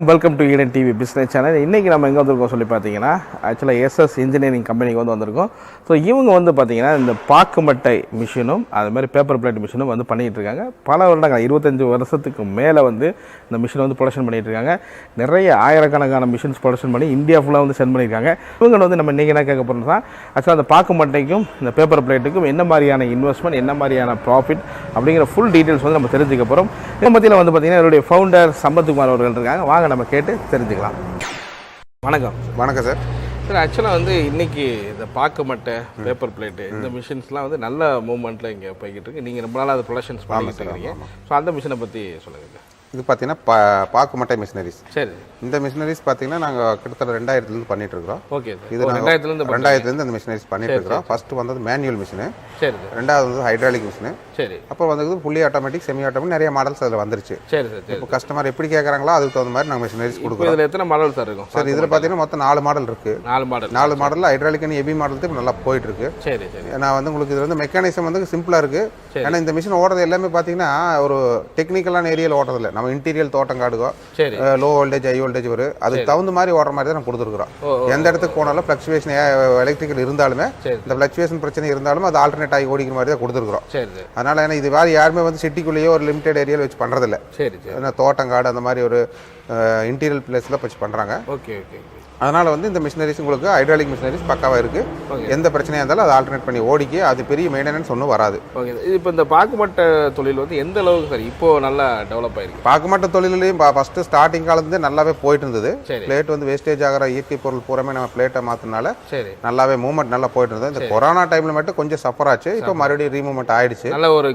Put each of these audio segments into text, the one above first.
Welcome to Eden TV business channel. இன்றைக்கி நம்ம எங்கே வந்திருக்கோம் சொல்லி பார்த்தீங்கன்னா, ஆக்சுவலாக எஸ்எஸ் இன்ஜினியரிங் கம்பெனிக்கு வந்திருக்கோம். ஸோ இவங்க பார்த்தீங்கன்னா இந்த பாக்கு மட்டை மிஷினும் அது மாதிரி பேப்பர் பிளேட் மிஷினும் பண்ணிகிட்டு இருக்காங்க. பல வருடங்கள் 25 வருஷத்துக்கு மேலே இந்த மிஷினை ப்ரொடக்ஷன் பண்ணிகிட்டு இருக்காங்க. நிறைய ஆயிரக்கணக்கான மிஷின்ஸ் ப்ரொடக்ஷன் பண்ணி இந்தியா ஃபுல்லாக சென்ட் பண்ணியிருக்காங்க. இவங்க நம்ம இன்றைக்கி என்ன கேட்க போகிறோம்னா, ஆக்சுவலாக அந்த பாக்கு மட்டைக்கும் இந்த பேப்பர் பிளேட்டுக்கும் என்ன மாதிரியான இன்வெஸ்ட்மெண்ட், என்ன மாதிரியான ப்ராஃபிட் அப்படிங்கிற ஃபுல் டீட்டெயில்ஸ் நம்ம தெரிஞ்சுக்க போகிறோம். இதை மத்தியில் பார்த்தீங்கன்னா என்னுடைய ஃபவுண்டர் சம்பத்குமார் அவர்கள் இருக்காங்க. வாங்க நம்ம கேட்டு தெரிஞ்சுக்கலாம். வணக்கம். வணக்கம் சார். சார் ஆக்சுவலாக இன்றைக்கி இந்த பாக்கு மட்டை பேப்பர் பிளேட்டு இந்த மிஷின்ஸ்லாம் நல்ல மூவ்மெண்ட்டில் இங்கே போய்கிட்டு இருக்கு. நீங்கள் ரொம்ப நாளாக அது ப்ரொடக்ஷன்ஸ் பண்ணிட்டு இருக்கீங்க. ஸோ அந்த மிஷினை பற்றி சொல்லுங்கள். இது பார்த்தீங்கன்னா பாக்கு மட்டை மிஷினரிஸ். சரி. இந்த மிஷினரிஸ் பார்த்தீங்கன்னா நாங்கள் கிட்டத்தட்ட 2000 பண்ணிட்டு இருக்கிறோம். ஓகே. இது 2000 அந்த மிஷினரிஸ் பண்ணிட்டு இருக்கிறோம். ஃபர்ஸ்ட் வந்தது மேனுவல் மிஷினு. சரி. ரெண்டாவது வந்து ஹைட்ராலிக் மிஷினு. சரி. அப்புறம் வந்து ஃபுல்லி ஆட்டோமேட்டிக், செமி ஆட்டோமேட்டிக் நிறைய மாடல்ஸ் அதில் வந்துருச்சு. சரி சார். இப்போ கஸ்டமர் எப்படி கேட்குறாங்களோ அதுக்கு தகுந்த மாதிரி நாங்கள் மிஷினரிஸ் கொடுக்குறோம். இதில் எத்தனை மாடல் சார் இருக்கும்? சார் இதில் பார்த்தீங்கன்னா மொத்தம் 4 மாடல் இருக்கு. 4 மாடலில் ஹைட்ராலிக் அண்ட் ஹெவி மாடல் இப்போ நல்லா போயிட்டு இருக்கு. சரி சரி. நான் உங்களுக்கு இது வந்து மெக்கானிசம் சிம்பிளாக இருக்கு. ஏன்னா இந்த மிஷின் ஓடுறது எல்லாமே பார்த்தீங்கன்னா ஒரு டெக்னிக்கலான ஏரியாவில் ஓடுறதில்ல. நம்ம இன்டீரியல் தோட்டம் காடுகோ லோ வோல்டேஜ் ஹை வோல்டேஜ் வரும், அதுக்கு தகுந்த மாதிரி ஓடுற மாதிரி தான் நம்ம கொடுத்துருக்குறோம். எந்த இடத்துக்கு போனாலும் ஃபிளக்சுவேஷன் எலக்ட்ரிக்கல் இருந்தாலுமே இந்த ஃபிளக்சுவேஷன் பிரச்சனை இருந்தாலும் அது ஆல்டர்னேட் ஆகி ஓடிக்கிற மாதிரி தான் கொடுத்துருக்குறோம். அதனால ஏன்னா இது மாதிரி யாருமே சிட்டிக்குள்ளேயே ஒரு லிமிடெட் ஏரியாவில் வச்சு பண்றதில்ல. ஏன்னா தோட்டங்காடு அந்த மாதிரி ஒரு இன்டீரியல் பிளேஸ்ல வச்சு பண்றாங்க. அதனால இந்த மிஷினரிஸ் உங்களுக்கு ஹைட்ராலிக் மிஷினரிஸ் பக்காவாக இருக்கு. எந்த பிரச்சனையாக இருந்தாலும் அதை ஆல்டர்னேட் பண்ணி ஓடிக்கு அது பெரிய மெயின்டெனன்ஸ் ஒன்றும் வராது. ஓகே. இப்போ இந்த பாக்குமட்டை தொழில் எந்த அளவுக்கு சார் இப்போ நல்லா டெவலப் ஆயிருக்கு? பாக்குமட்டை தொழிலையும் ஃபர்ஸ்ட் ஸ்டார்டிங் காலத்துலேருந்து நல்லாவே போயிட்டு இருந்தது. பிளேட் வேஸ்டேஜ் ஆகிற இயற்கை பொருள் பூராமே நம்ம பிளேட்டை மாற்றினால நல்லாவே மூவ்மெண்ட் நல்லா போயிட்டு இருந்தது. இந்த கொரோனா டைம்ல மட்டும் கொஞ்சம் சஃபர் ஆச்சு. இப்போ மறுபடியும் ரீமூவ்மெண்ட் ஆயிடுச்சு. நல்ல ஒரு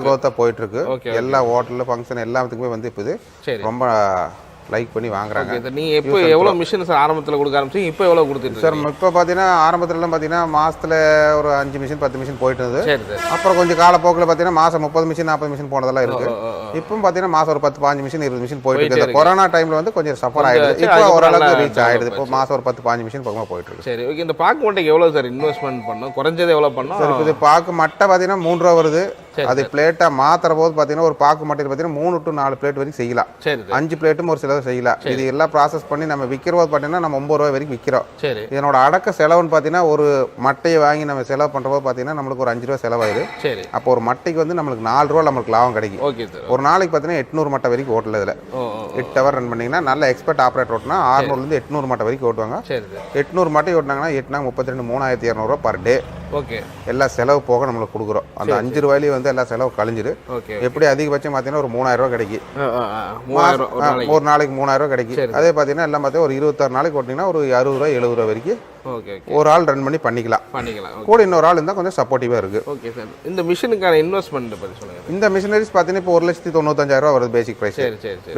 க்ரோத்தாக போயிட்டு இருக்கு. எல்லா ஹோட்டல் ஃபங்க்ஷன் எல்லாத்துக்குமே இப்போ ரொம்ப லைக் பண்ணி வாங்குறாங்க. நீங்க எப்போ எவ்வளவு மிஷின் சார் ஆரம்பத்தில் கொடுக்க ஆரம்பிச்சு இப்போ எவ்வளவு கொடுத்துட்டு சார்? இப்போ பார்த்தீங்கன்னா ஆரம்பத்துலலாம் பார்த்தீங்கன்னா மாசத்துல ஒரு 5 மிஷின் 10 மிஷின் போயிட்டு இருந்தது. அப்புறம் கொஞ்சம் காலப்போக்கில் பார்த்தீங்கன்னா மாசம் 30 மிஷின் 40 மிஷின் போனதெல்லாம் இருக்கு. இப்போ பார்த்தீங்கன்னா மாசம் ஒரு 10-15 மிஷின் 20 மிஷின் போயிட்டு இருக்கு. இந்த கொரோனா டைம்ல கொஞ்சம் சஃபர் ஆயிடுது. இப்போ ஓரளவுக்கு ரீச் ஆயிடுது. இப்போ மாசம் ஒரு 10-15 மிஷின் பக்கமாக போயிட்டு இருக்கு. சரி. ஓகே. இந்த பாக்கு மட்டைக்கு எவ்வளவு சார் இன்வெஸ்ட்மெண்ட் பண்ணணும்? குறைஞ்சது எவ்வளவு பண்ணணும் சார்? இது பாக்கு மட்டை பார்த்தீங்கன்னா 3 ரூபா வருது. அது பிளேட்டா மாத்துற போது பார்த்தீங்கன்னா ஒரு பாக்கு மட்டையில் பார்த்தீங்கன்னா 3 to 4 பிளேட் வரைக்கும் செய்யலாம். 5 பிளேட்டும் ஒரு சிலர் செய்யலாம். இது எல்லாம் ப்ராசஸ் பண்ணி நம்ம விற்கிறோம் பார்த்தீங்கன்னா நம்ம 9 ரூபாய் வரைக்கும் விற்கிறோம். இதனோட அடக்க செலவுன்னு பார்த்தீங்கன்னா ஒரு மட்டையை வாங்கி நம்ம செலவு பண்ணுறப்போ பார்த்தீங்கன்னா நம்மளுக்கு ஒரு 5 ரூபா செலவாயிரு. அப்போ ஒரு மட்டைக்கு நம்மளுக்கு 4 ரூபா நம்மளுக்கு லாபம் கிடைக்கும். ஒரு நாளைக்கு பார்த்தீங்கன்னா 800 மட்டை வரைக்கும் ஓட்டல. இதில் 8 ஹவர் ரன் பண்ணிங்கன்னா நல்ல எக்ஸ்பர்ட் ஆப்ரேட்டர் ஓட்டினா 600 800 மட்டை வரைக்கும் ஓட்டுவாங்க. 800 மட்டை ஓட்டினாங்கன்னா 8 32 3200 ரூபா பர் டே. ஓகே. எல்லா செலவு போக நம்மளுக்கு கொடுக்குறோம். அந்த 5 ரூபாயிலேயே எல்லா செலவு கழிஞ்சிரு. எப்படி அதிகபட்சம் பார்த்தீங்கன்னா ஒரு 3000 ரூபா கிடைக்கும். ஒரு நாளைக்கு 3000 ரூபா கிடைக்கும். அதே பார்த்தீங்கன்னா எல்லாம் பார்த்தீங்கன்னா ஒரு 26 நாளைக்கு ஓட்டிங்கன்னா ஒரு 60 ரூபா 70 ரூபா வரைக்கும் ஒரு ஆள் ரன் பண்ணி பண்ணிக்கலாம். கூட இன்னொரு ஆள் இருந்தால் கொஞ்சம் சப்போர்ட்டிவா இருக்கு. Okay sir. இந்த மிஷினுக்கான இன்வெஸ்ட்மெண்ட் பத்தி சொல்லுங்க. இந்த மிஷினரிஸ் பார்த்தீங்கன்னா இப்போ 1,95,000 ரூபா வருது பேசிக் பிரைஸ்.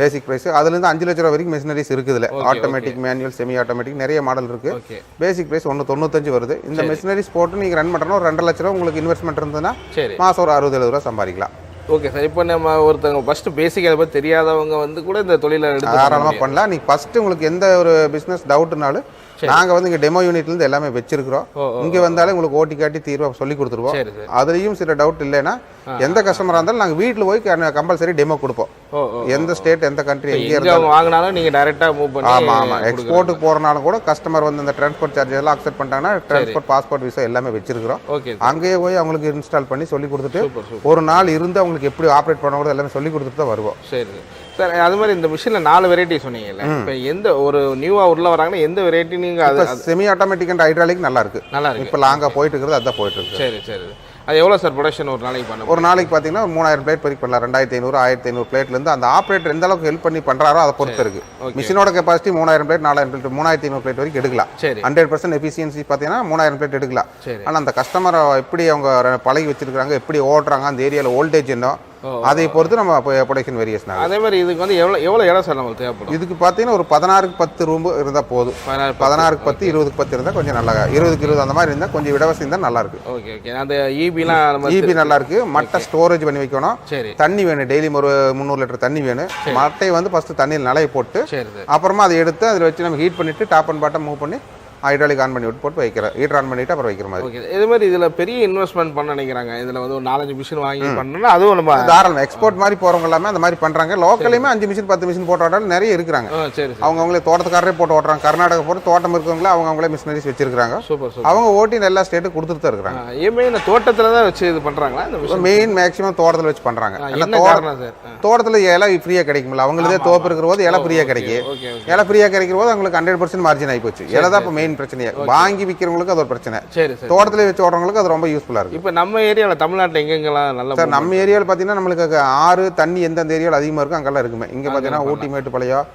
பேசிக் பிரைஸ் அதுல இருந்து 5 லட்சம் ரூபா வரைக்கும் மிஷினரிஸ் இருக்குதுல. ஆட்டோமேட்டிக், மேனுவல், செமி ஆட்டோமேட்டிக் நிறைய மாடல் இருக்கு. பேசிக் பிரைஸ் 195 வருது. இந்த மிஷினரிஸ் போட்டு நீங்க ரன் பண்றோம் ஒரு 2 லட்சம் ரூபா உங்களுக்கு இன்வெஸ்ட்மெண்ட் இருந்ததுன்னா மாசம் ஒரு 60-70 ரூபா சம்பாதிக்கலாம். Okay sir. இப்போ நம்ம ஒருத்தவங்க ஃபர்ஸ்ட் பேசிக் அதை பற்றி தெரியாதவங்க கூட இந்த தொழிலை எடுத்து தாராளமாக பண்ணலாம். நீ ஃபர்ஸ்ட் உங்களுக்கு எந்த ஒரு பிஸ்னஸ் டவுட்னாலும் நாங்கள் இங்கே டெமோ யூனிட்லேருந்து எல்லாமே வச்சிருக்கிறோம். இங்கே வந்தாலும் உங்களுக்கு ஓட்டி காட்டி தீர்வா சொல்லி கொடுத்துருவோம். அதுலேயும் சில டவுட் இல்லைன்னா எந்த கஸ்டமராக இருந்தாலும் நாங்கள் வீட்டில் போய் கம்பல்சரி டெமோ கொடுப்போம். எந்த ஸ்டேட் எந்த கண்ட்ரி எங்கே இருந்தாலும் வாங்கினாலும் நீங்கள் டேரெக்டாக மூவ் பண்ணி. ஆமாம். எக்ஸ்போர்ட்டுக்கு போகிறனாலும் கூட கஸ்டமர் இந்த டிரான்ஸ்போர்ட் சார்ஜ் எல்லாம் அக்செப்ட் பண்ணிட்டாங்கன்னா டிரான்ஸ்போர்ட், பாஸ்போர்ட், விசா எல்லாமே வச்சிருக்கிறோம். அங்கேயே போய் அவங்களுக்கு இன்ஸ்டால் பண்ணி சொல்லி கொடுத்துட்டு ஒரு நாள் இருந்து அவங்களுக்கு எப்படி ஆப்ரேட் பண்ண கூட எல்லாமே சொல்லி கொடுத்துட்டு தான் வருவோம். சரி சார். அது மாதிரி இந்த மிஷினில் 4 வெரைட்டி சொன்னீங்கல்ல. இப்போ எந்த ஒரு நியூவாக உள்ள வராங்கன்னா எந்த வெரைட்டி நீங்கள் அது செமி ஆட்டோமேட்டிக் அண்ட் ஹைட்ராலிக் நல்லா இருக்கு. இப்போ லாங்காக போயிட்டு இருக்கிறது அதுதான் போயிட்டு இருக்கு. சரி சரி. அது எவ்வளோ சார் ப்ரொடக்ஷன் ஒரு நாளைக்கு பண்ண? ஒரு நாளைக்கு பார்த்தீங்கன்னா 3000 பிளேட் வரைக்கும் பண்ணலாம். 2500 1500 பிளேட்லேருந்து அந்த ஆப்ரேட்டர் எந்த அளவுக்கு ஹெல்ப் பண்ணி பண்ணுறாரோ அதை பொறுத்து இருக்கு. மிஷினோட கெப்பாசிட்டி 3000 பிளேட் 4000 பிளேட் 3500 பிளேட் வரைக்கும் எடுக்கலாம். 100% எஃபிஷியன்சி பார்த்தீங்கன்னா 3000 பிளேட் எடுக்கலாம். ஆனால் அந்த கஸ்டமரை எப்படி அவங்க பழகி வச்சிருக்காங்க, எப்படி ஓட்டுறாங்க, அந்த ஏரியாவில் வோல்டேஜ் என்ன, அதை பொறுத்து நம்ம ப்ரொடக்ஷன் வேரியேஷன். அதே மாதிரி இதுக்கு எவ்வளோ இடம் சார் நமக்கு தேவைப்படும்? இதுக்கு பார்த்தீங்கன்னா ஒரு 16க்கு 10 ரூம் இருந்தால் போதும். 16க்கு 10 20க்கு 10 இருந்தால் கொஞ்சம் நல்லா, 20க்கு 20 அந்த மாதிரி இருந்தால் கொஞ்சம் இடவசதி இருந்தால் நல்லா இருக்கு. Okay okay. அந்த ஈபி நல்லா இருக்கு. மட்டை ஸ்டோரேஜ் பண்ணி வைக்கணும். தண்ணி வேணும். டெய்லி ஒரு 300 லிட்டர் தண்ணி வேணும். மட்டை ஃபர்ஸ்ட் தண்ணியில் நலைய போட்டு அப்புறமா அதை எடுத்து அதில் வச்சு நம்ம ஹீட் பண்ணிட்டு டாப் அண்ட் பாட்டம் மூவ் பண்ணி ஹைட்ராலிக் ஆன் பண்ணி விட்டு போட்டு வைக்கிறேன். ஹீட்டர் ஆன் பண்ணிட்டு அப்புறம் வைக்கிற மாதிரி. ஓகே. இது மாதிரி இதில் பெரிய இன்வெஸ்ட்மெண்ட் பண்ண நினைக்கிறாங்க. இதில் வந்து ஒரு 4-5 மிஷின் வாங்கி பண்ணணும்னா அதுவும் நம்ம தாராளம் எக்ஸ்போர்ட் மாதிரி போகிறவங்க எல்லாமே அந்த மாதிரி பண்ணுறாங்க. லோக்கலையுமே 5 மிஷின் 10 மிஷின் போட்டு ஓட்டாலும் நிறைய இருக்கிறாங்க. சரி. அவங்களே தோட்டத்துக்காரரே போட்டு ஓட்டுறாங்க. கர்நாடகா போட்டு தோட்டம் இருக்கவங்களே அவங்களே மிஷினரிஸ் வச்சிருக்காங்க. சூப்பர். அவங்க ஓட்டி எல்லா ஸ்டேட்டுக்கு கொடுத்துட்டு தான் இருக்கிறாங்க. ஏன் தோட்டத்தில் தான் வச்சு இது பண்ணுறாங்களா? இந்த மெயின் மேக்ஸிமம் தோட்டத்தில் வச்சு பண்ணுறாங்க. தோட்டத்தில் இலை ஃப்ரீயாக கிடைக்கும்ல, அவங்களதே தோப்பு இருக்கிற போது இலை ஃப்ரீயாக கிடைக்கும். இலை ஃப்ரீயாக கிடைக்கிற போது அவங்களுக்கு 100% மார்ஜின் ஆகி போச்சு. இலை தான் இப்போ மெயின் பிரச்சனையே. வாங்கி விற்கிறவங்களுக்கு அது ஒரு பிரச்சனை. தோட்டத்தில் வச்சு ஓடுறவங்களுக்கு அது ரொம்ப யூஸ்ஃபுல்லாக இருக்குது. இப்போ நம்ம ஏரியாவில் தமிழ்நாட்டில் எங்கெங்கெல்லாம் நல்லா சார் நம்ம ஏரியாவில் பார்த்தீங்கன்னா நம்மளுக்கு ஆறு தண்ணி எந்தெந்த ஏரியாவில் அதிகமாக இருக்கும் அங்கெல்லாம் இருக்குமே. இங்கே பார்த்தீங்கன்னா ஊட்டி மேட்டுப்பாளையம்,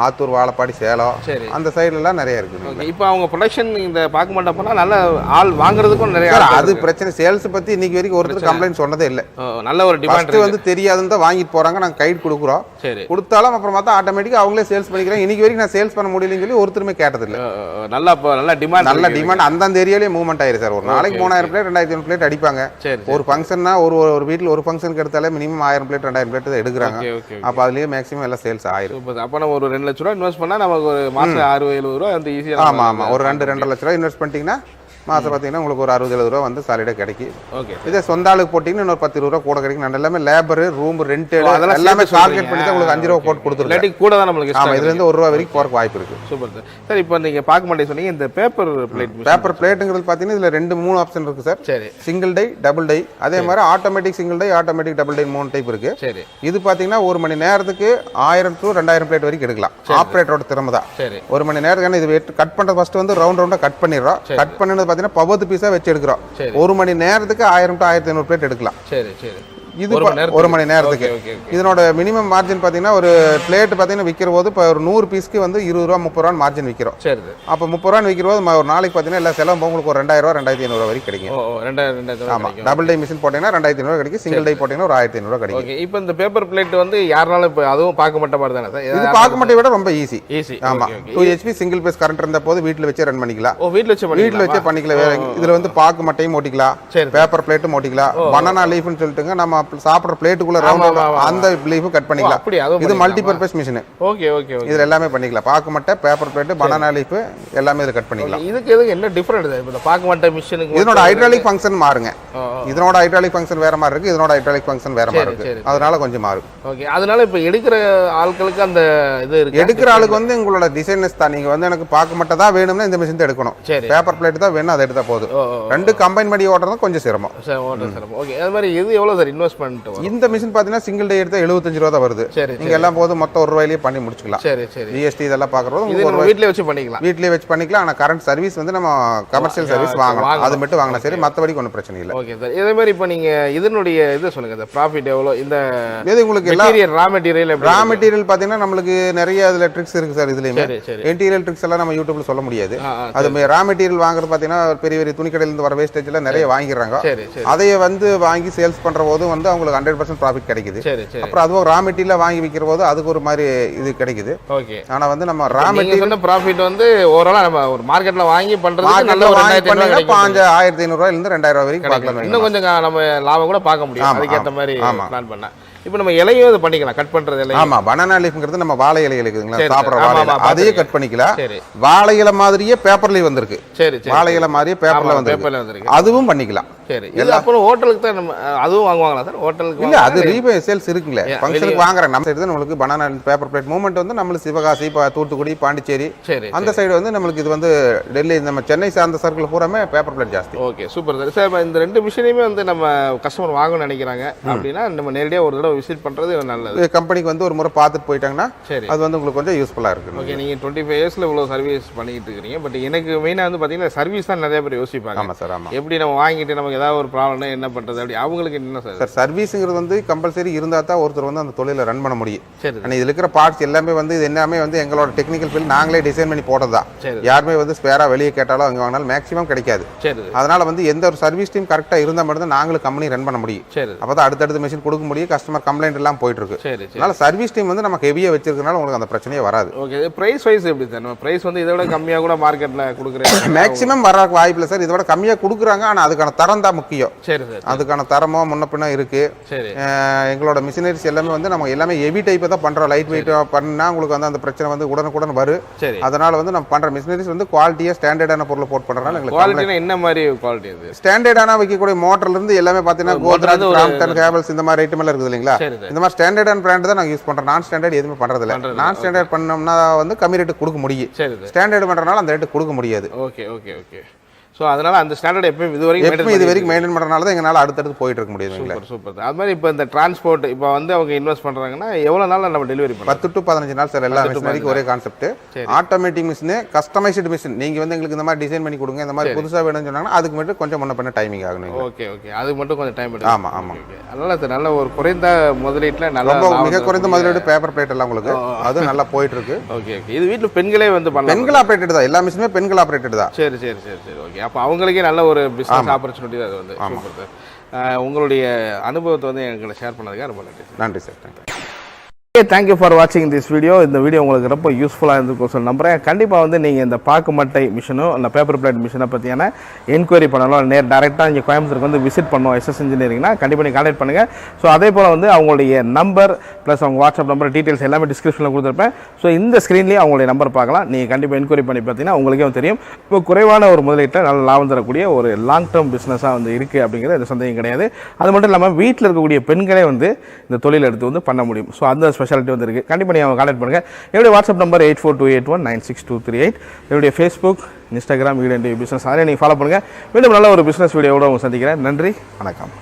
ஆத்தூர், வாழப்பாடி, சேலம் அந்த சைடுலாம் நிறைய இருக்குது. இப்போ அவங்க ப்ரொடக்ஷன் இந்த பார்க்க மாட்டோம் போனால் நல்ல ஆள் வாங்குறதுக்கும் நிறைய அது பிரச்சனை. சேல்ஸ் பற்றி இன்னைக்கு வரைக்கும் ஒருத்தர் கம்ப்ளைண்ட் சொன்னதே இல்லை. நல்ல ஒரு டிமாண்ட் வந்து தெரியாதுன்னு தான் வாங்கிட்டு போகிறாங்க. நாங்கள் கைட் கொடுக்குறோம். கொடுத்தாலும் அப்புறம் பார்த்தா ஆட்டோமேட்டிக்காக அவங்களே சேல்ஸ் பண்ணிக்கிறேன். இன்னைக்கு வரைக்கும் நான் சேல்ஸ் பண்ண முடியலன்னு சொல்லி ஒருத்தருமே கேட்டதில்லை. நல்ல டிமாண்ட் அந்தந்த ஏரியாலே மூவ்மெண்ட் ஆயிரு சார். ஒரு நாளைக்கு 3000 பிளேட் 2500 பிளேட் அடிப்பாங்க. ஒரு ஃபங்க்ஷன்னா ஒரு வீட்டில் ஒரு ஃபங்க்ஷனுக்கு எடுத்தாலே மினிமம் 1000 பிளேட் 2000 பிளேட் தான் எடுக்கிறாங்க. அப்போ அதுலேயே மேக்ஸிமம் எல்லாம் சேல்ஸ் ஆயிரும். அப்போ நம்ம ஒரு 2 லட்ச ரூபா இன்வெஸ்ட் பண்ணால் நமக்கு ஒரு மாதம் 6-7 ரூபா வந்து ஈஸியாக. ஆமாம். ஒரு 2-2.5 லட்ச ரூபா இன்வெஸ்ட் பண்ணிட்டீங்கன்னா மாதம் பார்த்தீங்கன்னா உங்களுக்கு ஒரு 60-70 ரூபா வந்து சாலிடாக கிடைக்கும். ஓகே. இதே சொந்த ஆளுக்கு போட்டிங்கன்னா இன்னொரு 10-20 ரூபா கூட கிடைக்கும். நான் எல்லாமே லேபர், ரூம் ரெண்ட் எல்லாமே கால்குலேட் பண்ணி தான் உங்களுக்கு 5 ரூபா போட்டு கொடுத்துருக்கேன். கூட தான் நம்மளுக்கு. ஆமாம், இதுலேருந்து 1 ரூபா வரைக்கும் போகிறக்கு வாய்ப்பு இருக்குது. Super sir. சார் இப்போ நீங்கள் பார்க்க மாட்டேங்க சொன்னீங்க இந்த பேப்பர் பிளேட்டுங்கிறது பார்த்தீங்கன்னா இதில் 2-3 ஆப்ஷன் இருக்குது சார். சரி. சிங்கிள் டை, டபுள் டை, அதே மாதிரி automatic single die, automatic double die 3 type இருக்குது. சரி. இது பார்த்தீங்கன்னா 1 மணி நேரத்துக்கு 1000 to 2000 பிளேட் வரைக்கும் எடுக்கலாம். ஆப்ரேட்டரோட திறமை தான். சரி. 1 மணி நேரத்துக்கு இது கட் பண்ணுறது ஃபர்ஸ்ட் வந்து ரவுண்டாக கட் பண்ணிடுறோம். கட் பண்ணினது பார்த்தீங்கன்னா 10 பீஸா வச்சு எடுக்கிறோம். 1 மணி நேரத்துக்கு 1000 to 1500 பிளேட் எடுக்கலாம். சரி. இது 1 மணி நேரத்துக்கு. இதனோட மினிமம் மார்ஜின் பார்த்தீங்கன்னா ஒரு பிளேட் பார்த்தீங்கன்னா விற்கிற போது இப்போ ஒரு 100 பீஸ்க்கு வந்து 20 ரூபா 30 ரூபா மார்ஜின் விற்கிறோம். சரி. அப்போ 30 ரூபா விற்கிற போது ஒரு நாளைக்கு பார்த்தீங்கன்னா எல்லா செலவும் உங்களுக்கு ஒரு 2000 ரூபா 2500 ரூபா வரைக்கும் கிடைக்கும். 2000. ஆமாம். டபுள் டை மிஷின் போட்டீங்கன்னா 2500 கிடைக்கும். சிங்கிள் டை போட்டீங்கன்னா ஒரு 1500 கிடைக்கும். இப்போ இந்த பேப்பர் பிளேட் வந்து யாருனாலும் இப்போ அதுவும் பார்க்க மாட்ட மாதிரி தானே சார்? இது பார்க்க மாட்டே விட ரொம்ப ஈஸி. ஆமாம். 2 HP சிங்கிள் பேஸ் கரண்ட் இருந்த போது வீட்டில் வச்சு ரன் பண்ணிக்கலாம். வீட்டில் வச்சே பண்ணிக்கலாம். இதில் வந்து பாக்கு மட்டையும் ஓட்டிக்கலாம், பேப்பர் பிளேட்டும் ஓட்டிக்கலாம். பனானா லீஃப்னு சொல்லிட்டுங்க நம்ம சாப்பிட்ற பிளேட் அந்த லீஃப் கட் பண்ணிக்கலாம். இது மல்டி பர்பஸ் மிஷின். ஓகே. இதுல எல்லாமே பண்ணிக்கலாம். பாக்கு மட்டை, பேப்பர் பிளேட், பனானா லீஃப் எல்லாமே இதுல கட் பண்ணிக்கலாம். இதுக்கு என்ன டிஃபரண்ட்? இந்த பாக்கு மட்டை மிஷினுக்கு இதனோட ஹைட்ராலிக் ஃபங்க்ஷன் மாறுங்க. இதனோட ஹைட்ராலிக் ஃபங்க்ஷன் வேற மாதிரி இருக்கு, இதனோட ஹைட்ராலிக் ஃபங்க்ஷன் வேற மாதிரி இருக்கு. அதனால கொஞ்சம் மாறும். ஓகே. அதனால இப்ப எடுக்கிற ஆட்களுக்கு அந்த இது இருக்கு. எடுக்கிற ஆளுக்கு வந்து உங்களோட டிசைனஸ் தான். நீங்க வந்து எனக்கு பாக்கு மட்டை தான் வேணும்னா இந்த மிஷின் தான் எடுக்கணும். பேப்பர் பிளேட் தான் வேணும், அதை எடுத்தா போதும். ரெண்டு கம்பைன் பண்ணி ஓட்டுறது கொஞ்சம் சிரமம். ஓகே. அது மாதிரி இது எவ்வளவு சார் இன்வெஸ்ட்மென்ட்? இந்த மிஷின் பாத்தீங்கன்னா சிங்கிள் டே எடுத்தா 75 ரூபா தான் வருது. நீங்க எல்லாம் போது மொத்தம் 1 ரூபாயிலேயே பண்ணி முடிச்சுக்கலாம். ஜிஎஸ்டி இதெல்லாம் பாக்குறது வீட்லயே வச்சு பண்ணிக்கலாம். வீட்லயே வச்சு பண்ணிக்கலாம். ஆனா கரண்ட் சர்வீஸ் வந்து நம்ம கமர்ஷியல் சர்வீஸ் வாங்கணும். அது மட்டும் வாங்கினா சரி, மற்றபடி ஒன்றும் பிரச்சனை இல்லை. Okay sir. இதே மாதிரி இப்போ நீங்க இதனுடைய இது சொல்லுங்க சார், ப்ராஃபிட் எவ்வளோ? இந்த இது உங்களுக்கு ரா மெட்டீரியல் பாத்தீங்கன்னா நம்மளுக்கு நிறைய அதுல ட்ரிக்ஸ் இருக்கு சார். இதுலயுமே இன்டீரியல் ட்ரிக்ஸ் எல்லாம் நம்ம யூடியூப்ல சொல்ல முடியாது. அது ரா மெட்டீரியல் வாங்குறது பாத்தீங்கன்னா பெரிய பெரிய துணிக்கடையில இருந்து வர வேஸ்டேஜ் எல்லாம் நிறைய வாங்கிடுறாங்க. அதைய வந்து வாங்கி சேல்ஸ் பண்ற போது வந்து அவங்களுக்கு 100% ப்ராஃபிட் கிடைக்குது. அப்புறம் அதுவும் ரா மெட்டீரியல் வாங்கி விற்கிற போது அதுக்கு ஒரு மாதிரி இது கிடைக்குது. ஓகே. ஆனா வந்து நம்ம ரா மெட்டீரியல் ப்ராஃபிட் வந்து ஓவராலா நம்ம ஒரு மார்க்கெட்ல வாங்கி பண்றது நல்ல ஒரு 1500 ரூபாயில இருந்து 2000 வரைக்கும் பார்க்கலாம். இன்னும் கொஞ்சம் நம்ம லாபம் கூட பார்க்க முடியும். அதுக்கு ஏத்த மாதிரி பிளான் பண்ணா இப்போ நம்ம இலையும் இது பண்ணிக்கலாம், கட் பண்றது இலை. ஆமா, பனானா லீஃப்ங்கிறது நம்ம வாழை இலை இருக்குங்களா, சாப்பிடுற வாழை, அதையே கட் பண்ணிக்கலாம். வாழை இலை மாதிரியே பேப்பர்லயே வந்திருக்கு. சரி. வாழை இலை மாதிரியே பேப்பர்ல வந்திருக்கு, அதுவும் பண்ணிக்கலாம். சரி. இது அப்புறம் ஹோட்டலுக்கு தான் நம்ம அதுவும் வாங்குவாங்களா சார்? ஹோட்டலுக்கு இல்ல, அது ரீபே சேல்ஸ் இருக்குங்களே, ஃபங்க்ஷனுக்கு வாங்குறாங்க. நம்ம சைடு தான் நம்மளுக்கு பனானா பேப்பர் பிளேட் மூவ்மெண்ட் வந்து நம்மளுக்கு சிவகாசி, தூத்துக்குடி, பாண்டிச்சேரி அந்த சைடு வந்து நம்மளுக்கு இது வந்து டெல்லி, நம்ம சென்னை சார்ந்த சர்க்கிள் பூராமே பேப்பர் பிளேட் ஜாஸ்தி. Okay, super sir. சார் இந்த 2 மிஷினையுமே வந்து நம்ம கஸ்டமர் வாங்கணும்னு நினைக்கிறாங்க அப்படின்னா நம்ம நேரடியாக ஒரு தடவை விசிட் பண்றது நல்லது. கம்பெனிக்கு வந்து ஒரு முறை பார்த்துட்டு போயிட்டாங்கன்னா அது வந்து உங்களுக்கு கொஞ்சம் யூஸ்ஃபுல்லா இருக்கு. ஓகே. நீங்க 25 இயர்ஸ்ல இவ்வளவு சர்வீஸ் பண்ணிட்டு இருக்கீங்க. பட் எனக்கு மெயினா வந்து பாத்தீங்கன்னா சர்வீஸ் தான் நிறைய பேர் யோசிப்பாங்க. ஆமா சார். ஆமா. எப்படி நம்ம வாங்கிட்டு நமக்கு ஏதாவது ஒரு ப்ராப்ளம்னா என்ன பண்றது அப்படி அவங்களுக்கு என்ன சார்? சார், சர்வீஸ்ங்கிறது வந்து கம்பல்சரி இருந்தா தான் ஒருத்தர் வந்து அந்த தொழிலை ரன் பண்ண முடியும். ஆனா இதுல இருக்கிற பார்ட்ஸ் எல்லாமே வந்து இது எல்லாமே வந்து எங்களோட டெக்னிக்கல் ஃபீல்ட் நாங்களே டிசைன் பண்ணி போட்டதா. யாருமே வந்து ஸ்பேரா வெளியே கேட்டாலும் அங்க வாங்கினாலும் மேக்ஸிமம் கிடைக்காது. அதனால வந்து எந்த ஒரு சர்வீஸ் டீம் கரெக்டா இருந்தா மட்டும் தான் நாங்களும் கம்பெனி ரன் பண்ண முடியும். அப்பதான் அடுத்தடுத்த மிஷின் கொடுக்க முடியும். கஸ்டமர் கம்ப்ளைண்ட் எல்லாம் போயிட்டு இருக்கு. அதனால சர்வீஸ் டீம் வந்து நமக்கு ஹெவியா வச்சிருக்கனால உங்களுக்கு அந்த பிரச்சனையே வராது. ஓகே. பிரைஸ் வைஸ் எப்படி சார்? நம்ம பிரைஸ் வந்து இதை விட கம்மியா கூட மார்க்கெட்ல கொடுக்குறேன். மேக்ஸிமம் வர வாய்ப்பு இல்லை சார். இதோட கம்மியா கொடுக்குறாங்க. ஆனா அதுக்கான தரம் தரம் தான் முக்கியம். சரி சார். அதுக்கான தரமோ முன்ன பின்ன இருக்கு. சரி. எங்களோட மிஷினரிஸ் எல்லாமே வந்து நம்ம எல்லாமே ஹெவி டைப் தான் பண்றோம். லைட் வெயிட் பண்ணா உங்களுக்கு வந்து அந்த பிரச்சனை வந்து உடனுக்குடன் வரும். அதனால வந்து நம்ம பண்ற மிஷினரிஸ் வந்து குவாலிட்டியா ஸ்டாண்டர்டான பொருளை போட் பண்றனால எங்களுக்கு குவாலிட்டினா என்ன மாதிரி குவாலிட்டி இது? ஸ்டாண்டர்டான வைக்கக்கூடிய மோட்டர்ல இருந்து எல்லாமே பாத்தீங்கன்னா கோத்ரேஜ், கிராம்ப்டன், கேபிள்ஸ் இந்த மாதிரி ஐட்டம் எல்லாம் இருக்குது இல்லீங்களா? இந்த மாதிரி ஸ்டாண்டர்டான பிராண்ட் தான் நாங்க யூஸ் பண்றோம். நான் ஸ்டாண்டர்ட் எதுவுமே பண்றது இல்ல. நான் ஸ்டாண்டர்ட் பண்ணோம்னா வந்து கம்மி ரேட்டு கொடுக்க முடியும். ஸ்டாண்டர்ட் பண்றனால அந்த ரேட்டு கொடுக்க முடியாது. Okay okay okay. ஸோ அதனால அந்த ஸ்டாண்டர்ட் எப்பயும் இது வரைக்கும் மெயின்டைன் பண்ணுறதுனால தான் எங்களால் அடுத்தடுத்து போயிட்டு இருக்க முடியுது. Super super. அது மாதிரி இப்போ இந்த டிரான்ஸ்போர்ட் இப்போ வந்து அவங்க இன்வெஸ்ட் பண்ணுறாங்கன்னா எவ்வளோ நாள் நம்ம டெலிவரி பண்ணலாம்? 10 to 15 நாள் சார். எல்லா மிஷினரிக்கும் ஒரே concept. Automatic machine, customised machine. நீங்கள் வந்து எங்களுக்கு இந்த மாதிரி டிசைன் பண்ணி கொடுங்க, இந்த மாதிரி புதுசாக வேணும்னு சொன்னாங்கன்னா அதுக்கு மட்டும் கொஞ்சம் முன்ன பண்ண டைமிங் ஆகணும். Okay okay. அதுக்கு மட்டும் கொஞ்சம் டைம் எடுக்கும். ஆமாம் ஆமாம். அதனால நல்ல ஒரு குறைந்த முதலீட்டில் நல்ல மிக குறைந்த முதலீடு பேப்பர் பிளேட் எல்லாம் உங்களுக்கு அது நல்லா போயிட்டு இருக்கு. Okay okay. இது வீட்டில் பெண்களே வந்து பண்ணலாம். பெண்கள் ஆப்ரேட்டட் தான். எல்லா மிஷினுமே பெண்கள் ஆப்ரேட்டட் தான். சரி சரி சரி சரி. ஓகே. அப்போ அவங்களுக்கே நல்ல ஒரு பிசினஸ் ஆப்பர்ச்சுனிட்டி தான் அது வந்து. Super sir. உங்களுடைய அனுபவத்தை வந்து எங்களை ஷேர் பண்ணதுக்காக ரொம்ப நன்றி. நன்றி சார். தேங்க்யூ. தேங்க்யூ ஃபார் வாட்சிங் திஸ் வீடியோ. இந்த வீடியோ உங்களுக்கு ரொம்ப யூஸ்ஃபுல்லாக இருந்திருக்கும் சொல்லி நம்புறேன். கண்டிப்பாக வந்து நீங்கள் இந்த பாக்கு மட்டை மிஷினும் அந்த பேப்பர் பிளேட் மிஷினை பற்றியான என்கொயரி பண்ணலாம். டேரெக்டாக இங்கே கோயம்புத்தூருக்கு வந்து விசிட் பண்ணோம் எஸ்எஸ் இன்ஜினியரிங்னா கண்டிப்பாக நீங்கள் கான்டாக்ட் பண்ணுங்கள். ஸோ அதே போல் வந்து அவங்களுடைய நம்பர் ப்ளஸ் அவங்க வாட்ஸ்அப் நம்பர் டீட்டெயில்ஸ் எல்லாமே டிஸ்கிரிப்ஷனில் கொடுத்துருப்பேன். ஸோ இந்த ஸ்க்ரீன்லேயே அவங்களுடைய நம்பர் பார்க்கலாம். நீங்கள் கண்டிப்பாக என்கொயரி பண்ணி பார்த்தீங்கன்னா உங்களுக்கே தெரியும். இப்போ குறைவான ஒரு முதலீட்டில் நல்ல லாபம் தரக்கூடிய ஒரு லாங் டேர்ம் பிஸ்னஸாக வந்து இருக்குது அப்படிங்கிறது எந்த சந்தேகம் கிடையாது. அது மட்டும் இல்லாமல் வீட்டில் இருக்கக்கூடிய பெண்களே வந்து இந்த தொழில் எடுத்து வந்து பண்ண முடியும். ஸோ அந்த ஸ்பெஷாலிட்டி வந்து இருக்குது. கண்டிப்பாக நீங்கள் கான்டாக்ட் பண்ணுங்கள். என்னுடைய வாட்ஸ்அப் நம்பர் 8428196238. என்னுடைய ஃபேஸ்புக், இன்ஸ்டாகிராம், வீடியோ பிஸ்னஸ் அதில் நீங்கள் ஃபாலோ பண்ணுங்கள். மீண்டும் நல்ல ஒரு பிஸ்னஸ் வீடியோவோட உங்களை சந்திக்கிறேன். நன்றி, வணக்கம்.